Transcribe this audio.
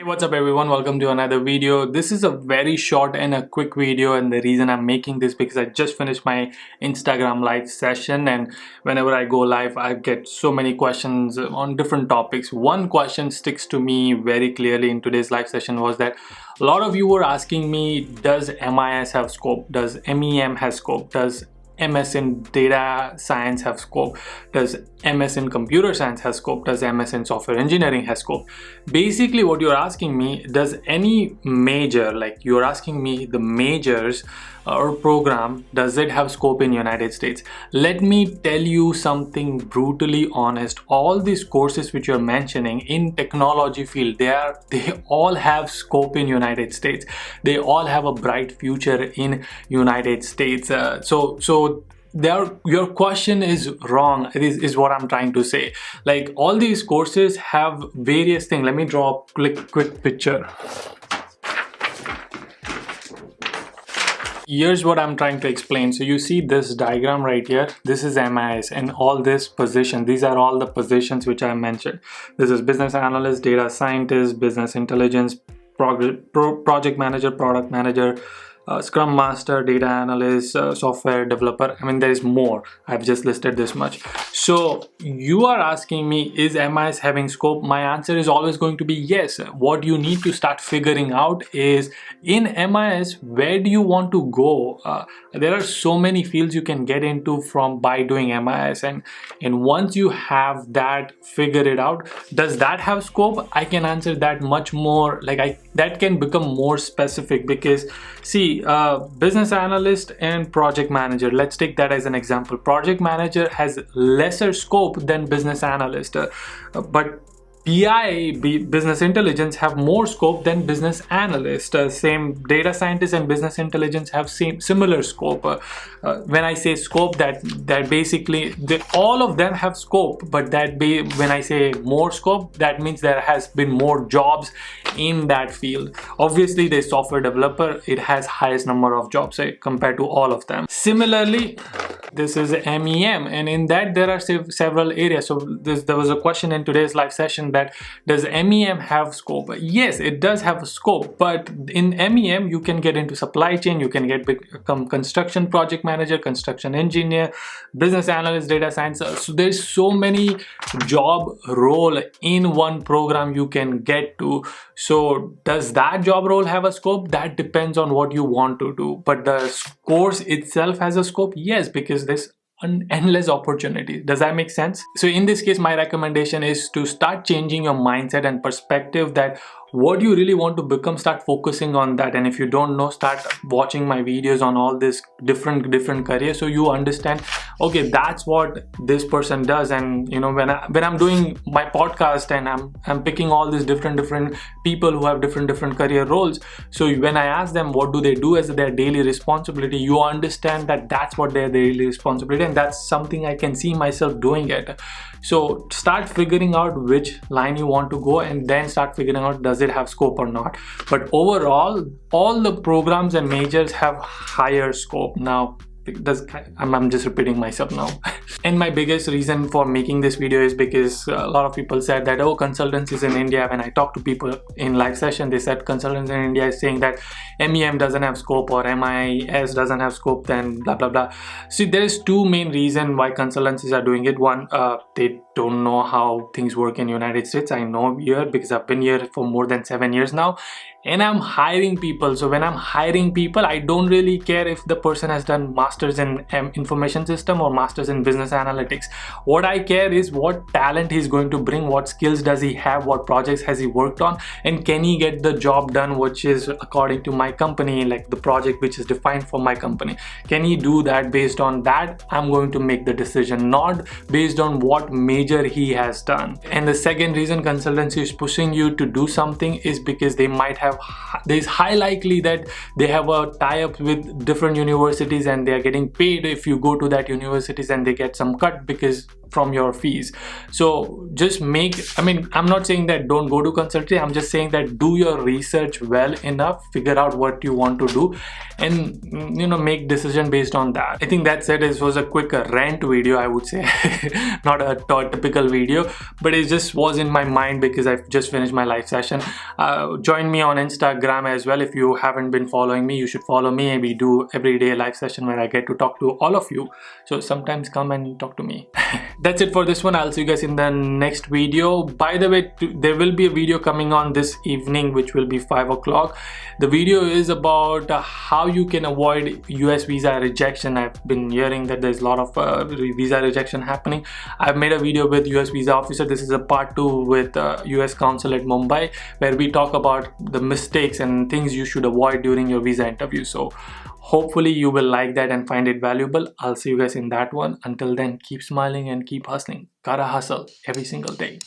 What's up everyone, welcome to another video. This is a very short and a quick video, and the reason I'm making this because I just finished my Instagram live session, and whenever I go live I get so many questions on different topics. One question sticks to me very clearly in today's live session was that a lot of you were asking me, does MIS have scope? Does MEM have scope? Does MS in data science have scope? Does MS in computer science have scope? Does MS in software engineering have scope? Basically what you're asking me, does any major, like you're asking me the majors or program, does it have scope in United States? Let me tell you something brutally honest. All these courses which you're mentioning in technology field, they all have scope in United States. They all have a bright future in United States. Your question is wrong, is what I'm trying to say. Like, all these courses have various things. Let me draw a quick picture. Here's what I'm trying to explain. So you see this diagram right here, this is MIS, and all this position, these are all the positions which I mentioned. This is business analyst, data scientist, business intelligence, project manager, product manager, Scrum Master, data analyst, software developer. I mean, there is more. I've just listed this much. So you are asking me, is MIS having scope? My answer is always going to be yes. What you need to start figuring out is, in MIS, where do you want to go? There are so many fields you can get into by doing MIS, and once you have that figured out, does that have scope? I can answer that much more, that can become more specific, because see, business analyst and project manager, let's take that as an example. Project manager has lesser scope than business analyst, but business intelligence, have more scope than business analyst. Same data scientist and business intelligence have similar scope. When I say scope, that basically all of them have scope, but when I say more scope, that means there has been more jobs in that field. Obviously, the software developer, it has highest number of jobs compared to all of them. Similarly, this is MEM, and in that there are several areas. So there was a question in today's live session that, does MEM have scope? Yes, it does have a scope, but in MEM you can get into supply chain, you can become construction project manager, construction engineer, business analyst, data science. So there's so many job role in one program you can get to. So does that job role have a scope? That depends on what you want to do, but the course itself has a scope. Yes, because there's an endless opportunity. Does that make sense? So in this case, my recommendation is to start changing your mindset and perspective, that what you really want to become, start focusing on that. And if you don't know, start watching my videos on all this different careers, so you understand, okay, that's what this person does. And you know, when I'm doing my podcast and I'm picking all these different people who have different career roles, so when I ask them what do they do as their daily responsibility, you understand that that's what their daily responsibility, and that's something I can see myself doing it. So start figuring out which line you want to go, and then start figuring out, does it have scope or not. But overall, all the programs and majors have higher scope. Now, I'm just repeating myself now. And my biggest reason for making this video is because a lot of people said that, oh, consultants in India. When I talk to people in live session, they said consultants in India is saying that MEM doesn't have scope or MIS doesn't have scope, then blah blah blah. See, there is two main reasons why consultancies are doing it. One, they don't know how things work in United States. I know here because I've been here for more than 7 years now, and I'm hiring people. So when I'm hiring people, I don't really care if the person has done masters in information system or masters in business analytics. What I care is what talent he's going to bring, what skills does he have, what projects has he worked on, and can he get the job done which is according to my company, like the project which is defined for my company. Can he do that? Based on that, I'm going to make the decision, not based on what major he has done. And the second reason consultancy is pushing you to do something is because there's high likely that they have a tie-up with different universities, and they are getting paid if you go to that universities, and they get some cut because from your fees. So just I'm not saying that don't go to consultancy, I'm just saying that do your research well enough, figure out what you want to do, and make decision based on that. I think that's it. This was a quick rant video, I would say. Not a typical video, but it just was in my mind because I've just finished my live session. Join me on Instagram as well. If you haven't been following me, you should follow me. We do everyday live session where I get to talk to all of you, so sometimes come and talk to me. That's it for this one. I'll see you guys in the next video. By the way, there will be a video coming on this evening which will be 5 o'clock. The video is about how you can avoid US visa rejection. I've been hearing that there's a lot of visa rejection happening. I've made a video with US visa officer. This is a part 2 with US consul at Mumbai, where we talk about the mistakes and things you should avoid during your visa interview. So hopefully you will like that and find it valuable. I'll see you guys in that one. Until then, keep smiling and keep hustling. Gotta hustle every single day.